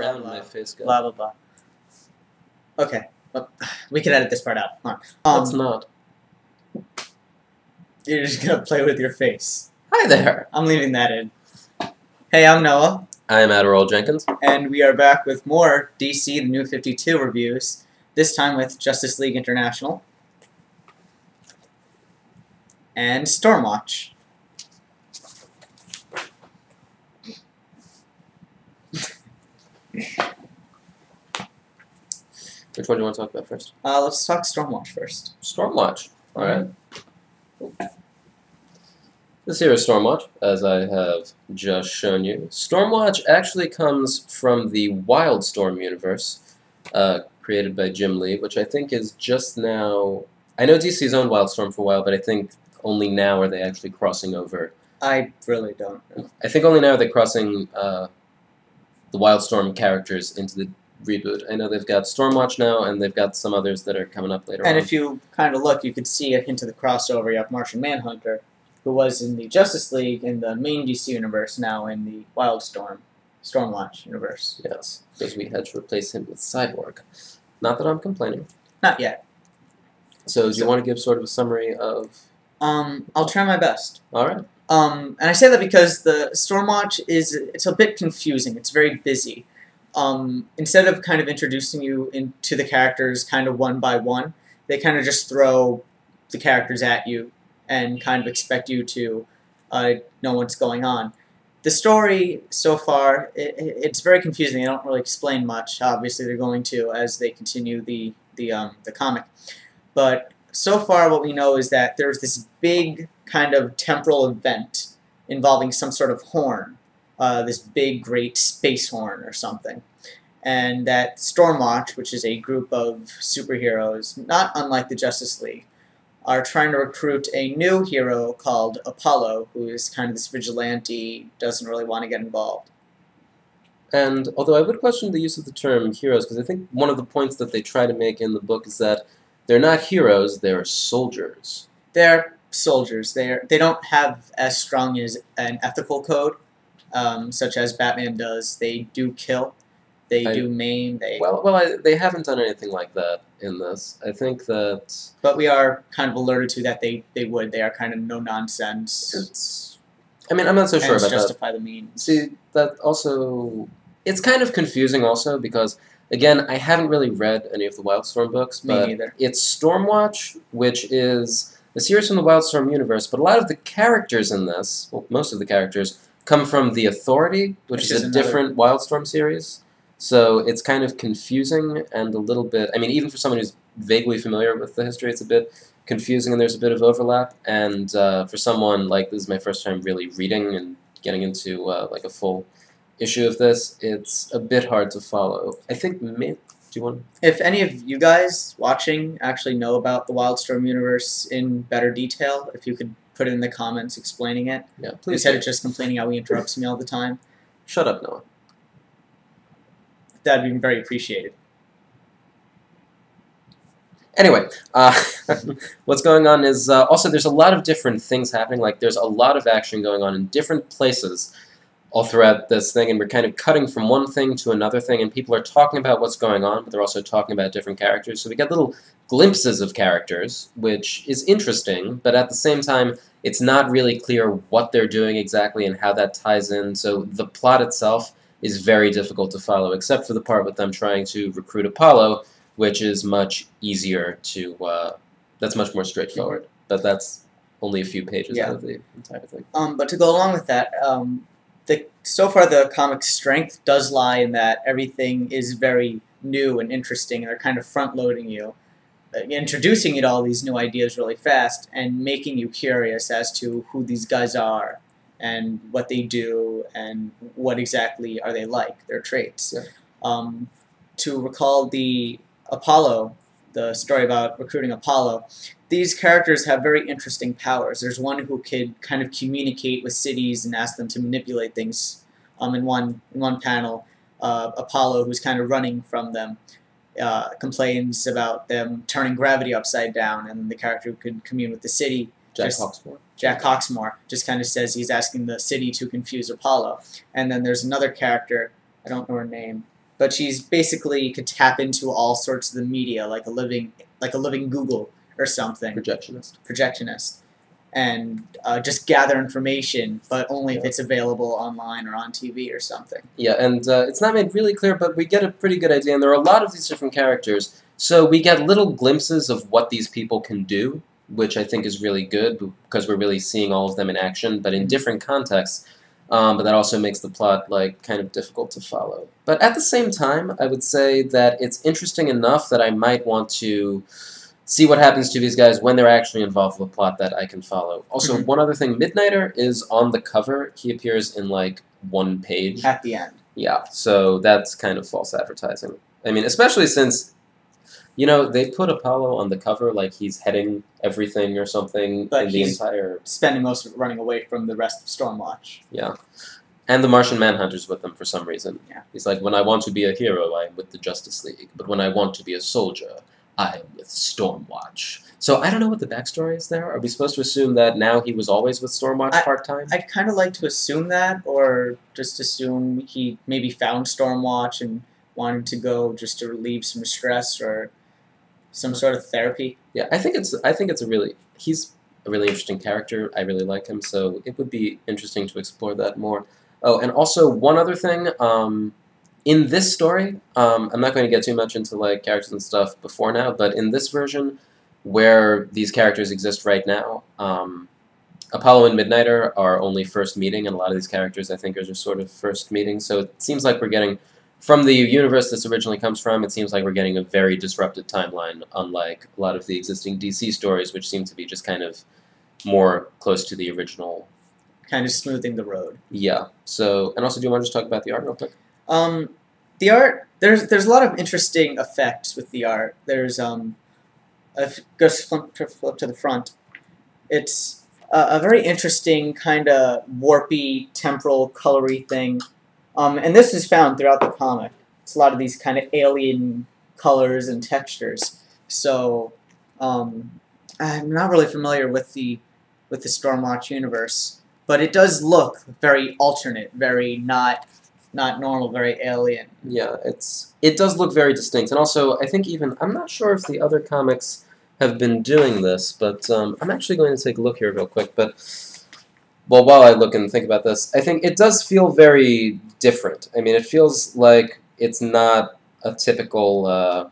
Around my face go. Blah blah blah. Okay, well, we can edit this part out. Come Let's not. You're just gonna play with your face. Hi there. I'm leaving that in. Hey, I'm Noah. I'm Adderall Jenkins. And we are back with more DC The New 52 reviews, this time with Justice League International and Stormwatch. Which one do you want to talk about first? Let's talk Stormwatch first. Stormwatch. Alright. This here is Stormwatch, as I have just shown you. Stormwatch actually comes from the Wildstorm universe, created by Jim Lee, which I think is just now... I know DC's owned Wildstorm for a while, but I think only now are they actually crossing over. I really don't know. I think only now are they crossing the Wildstorm characters into the reboot. I know they've got Stormwatch now, and they've got some others that are coming up later on. And if you kind of look, you could see a hint of the crossover. You have Martian Manhunter, who was in the Justice League in the main DC universe, now in the Stormwatch universe. Yes, because we had to replace him with Cyborg. Not that I'm complaining. Not yet. So do you want to give sort of a summary of... I'll try my best. Alright. And I say that because the Stormwatch it's a bit confusing. It's very busy. Instead of kind of introducing you into the characters kind of one by one, they kind of just throw the characters at you and kind of expect you to know what's going on. The story so far, it's very confusing. They don't really explain much. Obviously, they're going to as they continue the comic. But so far, what we know is that there's this big kind of temporal event involving some sort of horn. This big, great space horn or something. And that Stormwatch, which is a group of superheroes, not unlike the Justice League, are trying to recruit a new hero called Apollo, who is kind of this vigilante, doesn't really want to get involved. And although I would question the use of the term heroes, because I think one of the points that they try to make in the book is that they're not heroes, they're soldiers. They're soldiers. They don't have as strong as an ethical code, such as Batman does. They do kill. They do maim. They haven't done anything like that in this. I think that... But we are kind of alerted to that they would. They are kind of no-nonsense. I mean, I'm not so sure about justify the means. See, that also... It's kind of confusing also because, again, I haven't really read any of the Wildstorm books, but it's Stormwatch, which is a series from the Wildstorm universe, but a lot of the characters in this, well, most of the characters, come from The Authority, which is a different Wildstorm series. So it's kind of confusing and a little bit... I mean, even for someone who's vaguely familiar with the history, it's a bit confusing and there's a bit of overlap. And for someone, like, this is my first time really reading and getting into, like, a full issue of this, it's a bit hard to follow. I think maybe... Do you want... If any of you guys watching actually know about the Wildstorm universe in better detail, if you could put it in the comments explaining it. Yeah, please. Instead of just complaining how he interrupts me all the time. Shut up, Noah. That'd be very appreciated. Anyway, what's going on is also there's a lot of different things happening. Like there's a lot of action going on in different places all throughout this thing, and we're kind of cutting from one thing to another thing, and people are talking about what's going on, but they're also talking about different characters. So we get little glimpses of characters, which is interesting, but at the same time, it's not really clear what they're doing exactly and how that ties in. So the plot itself is very difficult to follow, except for the part with them trying to recruit Apollo, which is much easier to, that's much more straightforward. But that's only a few pages out of the entire thing. But to go along with that, so far the comic's strength does lie in that everything is very new and interesting, and they're kind of front-loading you, introducing you to all these new ideas really fast, and making you curious as to who these guys are, and what they do, and what exactly are they like, their traits. Yeah. To recall the Apollo, the story about recruiting Apollo, these characters have very interesting powers. There's one who could kind of communicate with cities and ask them to manipulate things. In one panel, Apollo, who's kind of running from them, complains about them turning gravity upside down, and the character who could commune with the city, Jack Hawksmoor, just kind of says he's asking the city to confuse Apollo. And then there's another character, I don't know her name, but she's basically could tap into all sorts of the media, like a living Google or something. Projectionist. And just gather information, but only if it's available online or on TV or something. Yeah, and it's not made really clear, but we get a pretty good idea, and there are a lot of these different characters, so we get little glimpses of what these people can do, which I think is really good, because we're really seeing all of them in action, but in different contexts, but that also makes the plot, like, kind of difficult to follow. But at the same time, I would say that it's interesting enough that I might want to see what happens to these guys when they're actually involved with a plot that I can follow. Also, one other thing, Midnighter is on the cover. He appears in, like, one page. At the end. Yeah, so that's kind of false advertising. I mean, especially since, you know, they put Apollo on the cover like he's heading everything or something but in the entire... spending most of it running away from the rest of Stormwatch. Yeah. And the Martian Manhunter's with them for some reason. Yeah. He's like, when I want to be a hero, I'm with the Justice League. But when I want to be a soldier, I'm with Stormwatch. So I don't know what the backstory is there. Are we supposed to assume that now he was always with Stormwatch part-time? I'd kind of like to assume that, or just assume he maybe found Stormwatch and wanted to go just to relieve some stress or some sort of therapy. Yeah, he's a really interesting character. I really like him, so it would be interesting to explore that more. Oh, and also one other thing, in this story, I'm not going to get too much into like characters and stuff before now, but in this version, where these characters exist right now, Apollo and Midnighter are only first meeting, and a lot of these characters I think are just sort of first meeting, so it seems like we're getting, from the universe this originally comes from, it seems like we're getting a very disrupted timeline, unlike a lot of the existing DC stories, which seem to be just kind of more close to the original. Kind of smoothing the road. Yeah, so, and also do you want to just talk about the art real quick? The art, there's a lot of interesting effects with the art. There's, just flip to the front. It's a very interesting kind of warpy, temporal, colory thing. And this is found throughout the comic. It's a lot of these kind of alien colors and textures. So, I'm not really familiar with the Stormwatch universe, but it does look very alternate, very not normal, very alien. Yeah, it does look very distinct, and also I think even I'm not sure if the other comics have been doing this, but I'm actually going to take a look here real quick. But well, while I look and think about this, I think it does feel very different. I mean, it feels like it's not a typical.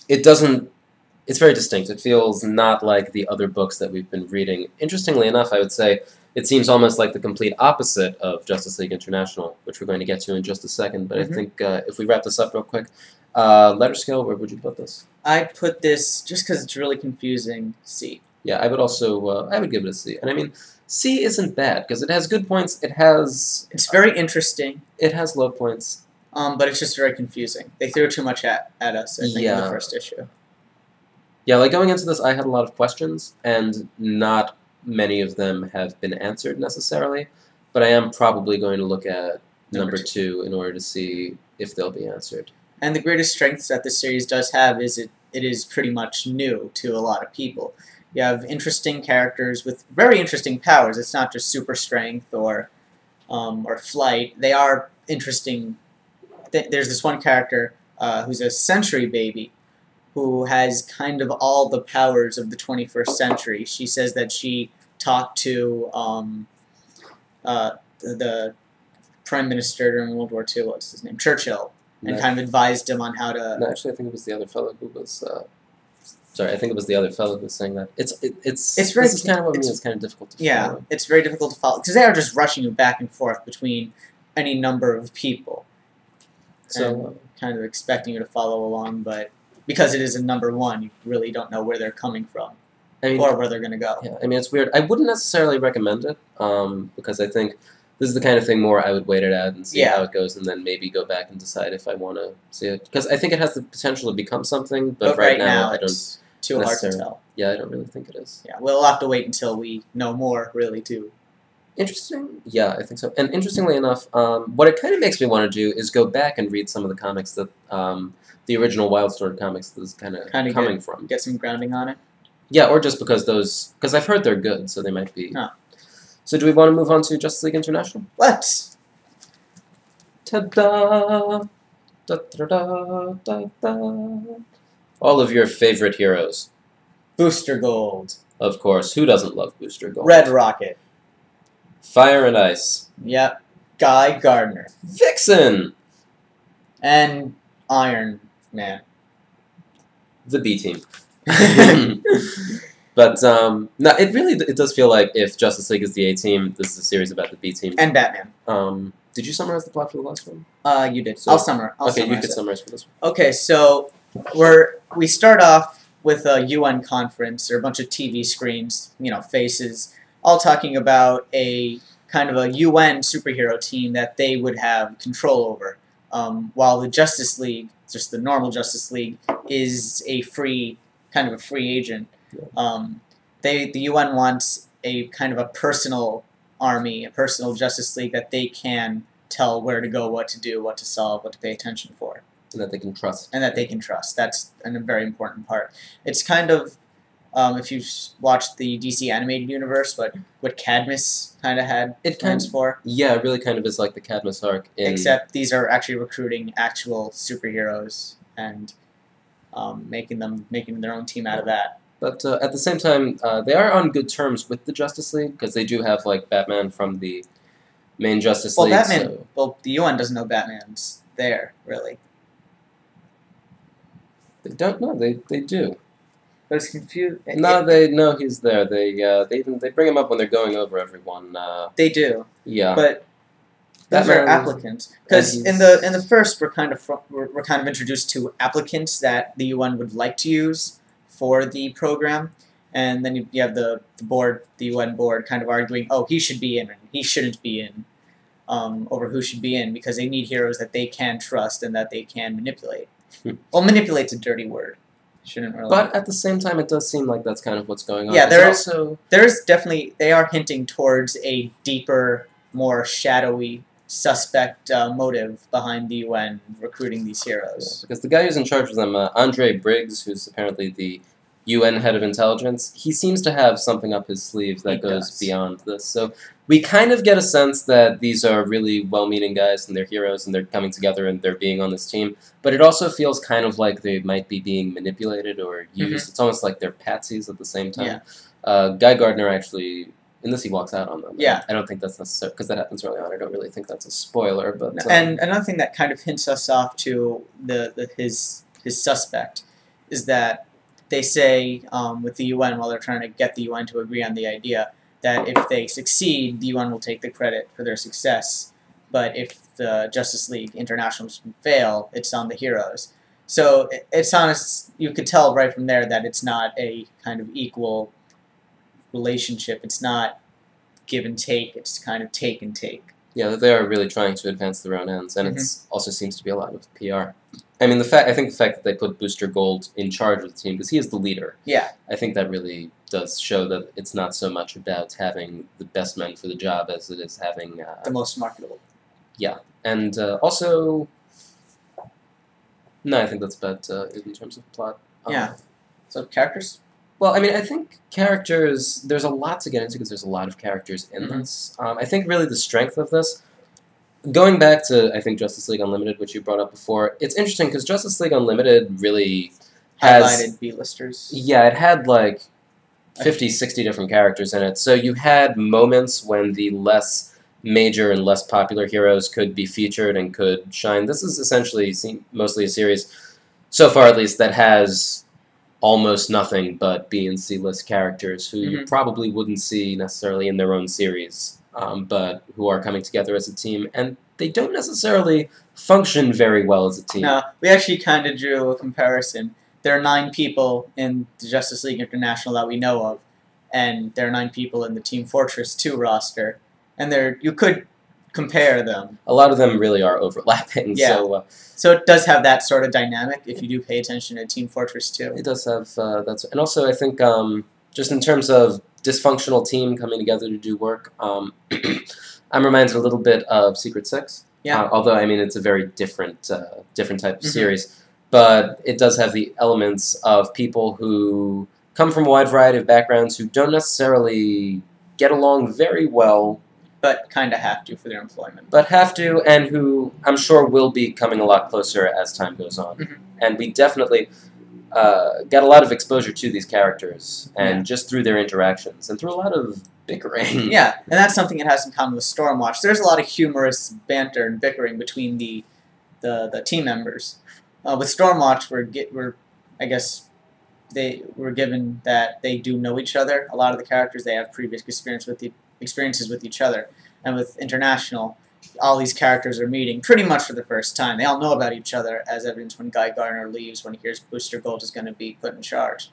It's very distinct. It feels not like the other books that we've been reading. Interestingly enough, I would say it seems almost like the complete opposite of Justice League International, which we're going to get to in just a second. But I think if we wrap this up real quick, letter scale, where would you put this? I'd put this, just because it's really confusing, C. Yeah, I would also, I would give it a C. And I mean, C isn't bad, because it has good points. It's very interesting. It has low points. But it's just very confusing. They threw too much at us, I think, in the first issue. Yeah, like going into this, I had a lot of questions, and not many of them have been answered necessarily, but I am probably going to look at number 2 in order to see if they'll be answered. And the greatest strengths that this series does have is it is pretty much new to a lot of people. You have interesting characters with very interesting powers. It's not just super strength or flight. They are interesting. There's this one character who's a century baby who has kind of all the powers of the 21st century. She says that she talked to the Prime Minister during World War II, what's his name, Churchill, and kind of advised him on how to... No, actually, I think it was the other fellow who was... Sorry, I think it was the other fellow who was saying that. It's very... This is kind of what I mean, it's kind of difficult to follow. Yeah, it's very difficult to follow, because they are just rushing you back and forth between any number of people. So, kind of expecting you to follow along, but... Because it is a number 1, you really don't know where they're coming from, or where they're going to go. Yeah, I mean, it's weird. I wouldn't necessarily recommend it, because I think this is the kind of thing more I would wait it out and see how it goes, and then maybe go back and decide if I want to see it. Because I think it has the potential to become something, but right now I don't. It's too hard to tell. Yeah, I don't really think it is. Yeah, we'll have to wait until we know more, really, too. Interesting? Yeah, I think so. And interestingly enough, what it kind of makes me want to do is go back and read some of the comics that the original Wildstorm comics is kind of coming from. Get some grounding on it? Yeah, or just because because I've heard they're good, so they might be. Oh. So do we want to move on to Justice League International? Let's! Ta-da! Da, da, da, da, da. All of your favorite heroes. Booster Gold. Of course. Who doesn't love Booster Gold? Red Rocket. Fire and Ice. Yep. Guy Gardner. Vixen. And Iron Man. The B team. But no, it does feel like if Justice League is the A team, this is a series about the B team. And Batman. Did you summarize the plot for the last one? You did. So- I'll summarize. Okay, you could summarize for this one. Okay, so we start off with a UN conference or a bunch of TV screens, faces, all talking about a kind of a UN superhero team that they would have control over, while the Justice League, just the normal Justice League, is a free agent. The UN wants a kind of a personal army, a personal Justice League that they can tell where to go, what to do, what to solve, what to pay attention for. And that they can trust. And that they can trust. That's a very important part. It's kind of, if you've watched the DC animated universe, what Cadmus kind of had plans for. Yeah, it really kind of is like the Cadmus arc. Except these are actually recruiting actual superheroes and making their own team out of that. But at the same time, they are on good terms with the Justice League, because they do have, like, Batman from the main Justice League. Well, the UN doesn't know Batman's there, really. They don't know. They do. But it's confused. No, they know he's there. They bring him up when they're going over everyone. They do. Yeah. But those are applicants. Because in the first, we're kind of introduced to applicants that the UN would like to use for the program, and then you have the UN board, kind of arguing, oh, he should be in and he shouldn't be in, over who should be in, because they need heroes that they can trust and that they can manipulate. Well, manipulate's a dirty word. Shouldn't really. But at the same time, it does seem like that's kind of what's going on. Yeah, there's definitely, they are hinting towards a deeper, more shadowy, suspect motive behind the UN recruiting these heroes. Yeah, because the guy who's in charge of them, Andre Briggs, who's apparently the UN head of intelligence, he seems to have something up his sleeve that goes beyond this. So we kind of get a sense that these are really well-meaning guys and they're heroes and they're coming together and they're being on this team. But it also feels kind of like they might be being manipulated or used. Mm-hmm. It's almost like they're patsies at the same time. Yeah. Guy Gardner actually, in this, he walks out on them. Yeah. I don't think that's necessary, because that happens early on. I don't really think that's a spoiler. But no, and another thing that kind of hints us off to his suspect is that they say with the UN, while they're trying to get the UN to agree on the idea, that if they succeed, the UN will take the credit for their success. But if the Justice League International fail, it's on the heroes. So it's honest. You could tell right from there that it's not a kind of equal relationship. It's not give and take. It's kind of take and take. Yeah, they are really trying to advance their own ends, and it also seems to be a lot of PR. I mean, I think the fact that they put Booster Gold in charge of the team, because he is the leader. Yeah. I think that really does show that it's not so much about having the best men for the job as it is having the most marketable. Yeah, and also, no, I think that's about it in terms of plot. Yeah. So characters. Well, I mean, I think characters. There's a lot to get into because there's a lot of characters in this. I think really the strength of this. Going back to, I think, Justice League Unlimited, which you brought up before, it's interesting because Justice League Unlimited really has... highlighted B-listers. Yeah, it had like 50, 60 different characters in it. So you had moments when the less major and less popular heroes could be featured and could shine. This is essentially mostly a series, so far at least, that has almost nothing but B and C list characters who you probably wouldn't see necessarily in their own series. But who are coming together as a team, and they don't necessarily function very well as a team. No, we actually kind of drew a comparison. There are 9 people in the Justice League International that we know of, and there are 9 people in the Team Fortress 2 roster, and you could compare them. A lot of them really are overlapping. Yeah. So it does have that sort of dynamic if you do pay attention to Team Fortress 2. It does have that, and also I think just in terms of dysfunctional team coming together to do work. I'm reminded a little bit of Secret Six. Yeah. Although I mean it's a very different type of series, but it does have the elements of people who come from a wide variety of backgrounds who don't necessarily get along very well, but kind of have to for their employment. But have to, and who I'm sure will be coming a lot closer as time goes on. Mhm. And we definitely got a lot of exposure to these characters, and just through their interactions, and through a lot of bickering. Yeah, and that's something it has in common with Stormwatch. There's a lot of humorous banter and bickering between the team members. With Stormwatch, I guess we're given that they do know each other. A lot of the characters, they have previous experiences with each other, and with International, all these characters are meeting pretty much for the first time. They all know about each other, as evidenced when Guy Gardner leaves when he hears Booster Gold is going to be put in charge.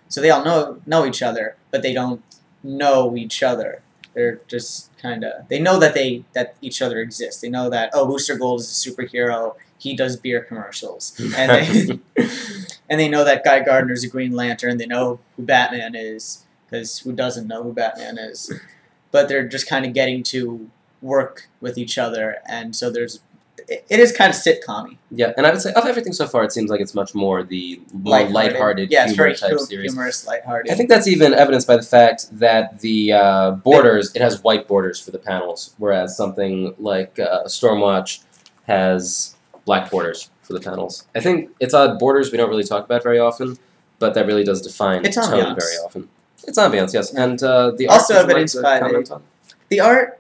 So they all know each other, but they don't know each other. They're just they know that each other exists. They know that, oh, Booster Gold is a superhero. He does beer commercials, and they know that Guy Gardner's a Green Lantern. They know who Batman is, because who doesn't know who Batman is? But they're just kind of getting to work with each other, and so it is kind of sitcom-y. Yeah, and I would say of everything so far, it seems like it's much more the more lighthearted yeah, it's humor very type series. Humorous, lighthearted. I think that's even evidenced by the fact that the borders, it has white borders for the panels, whereas something like Stormwatch has black borders for the panels. I think it's odd borders we don't really talk about very often, but that really does define it's tone ambiance. very often. It's ambiance, yes. Yeah. And the also art, evidenced by the art.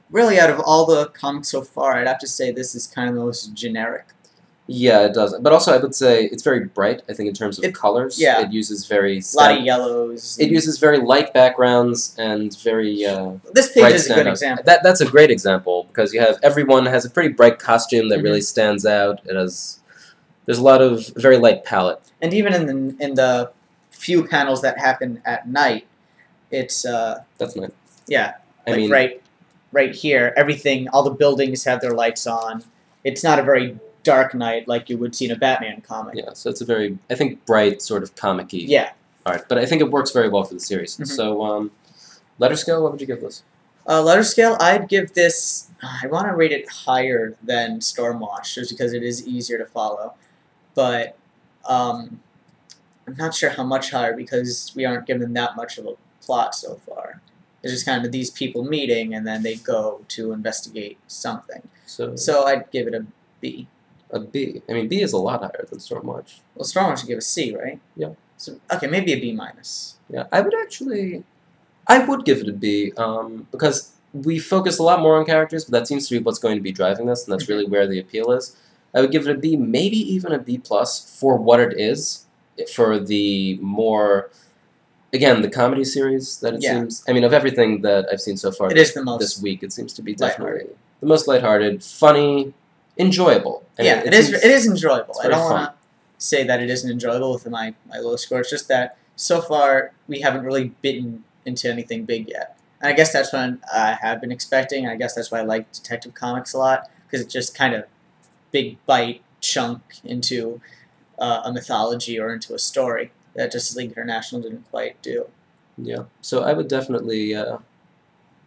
Really, out of all the comics so far, I'd have to say this is kind of the most generic. Yeah, it does. But also, I would say it's very bright, I think, in terms of colors. Yeah. It uses very... A lot of yellows. It uses very light backgrounds and very this page is a good example. That's a great example, because everyone has a pretty bright costume that really stands out. There's a lot of very light palette. And even in the few panels that happen at night, it's... That's nice. Yeah. I mean... Right here, all the buildings have their lights on. It's not a very dark night like you would see in a Batman comic. Yeah, so it's a very, I think, bright, sort of comic-y art. But I think it works very well for the series. So, letter scale, what would you give this? Letter scale, I'd give this... I want to rate it higher than Stormwatch, just because it is easier to follow. But I'm not sure how much higher, because we aren't given that much of a plot so far. It's just kind of these people meeting, and then they go to investigate something. So I'd give it a B. A B? I mean, B is a lot higher than Stormwatch. Well, Stormwatch should give a C, right? Yeah. So, okay, maybe a B minus. Yeah, I would give it a B, because we focus a lot more on characters, but that seems to be what's going to be driving this, and that's really where the appeal is. I would give it a B, maybe even a B plus for what it is, for the more... Again, the comedy series that it seems... I mean, of everything that I've seen so far this week, it seems to be definitely the most lighthearted, funny, enjoyable. And it is enjoyable. I don't want to say that it isn't enjoyable with my low score. It's just that so far we haven't really bitten into anything big yet. And I guess that's what I have been expecting. I guess that's why I like Detective Comics a lot, because it's just kind of big bite chunk into a mythology or into a story that Justice League International didn't quite do. Yeah, so I would definitely, I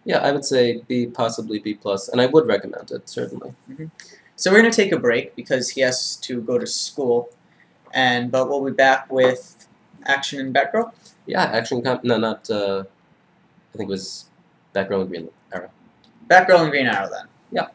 would say B, possibly B+, and I would recommend it, certainly. So we're going to take a break, because he has to go to school, but we'll be back with Action and Batgirl? Yeah, Action, no, not, I think it was Batgirl and Green Arrow. Batgirl and Green Arrow, then. Yeah.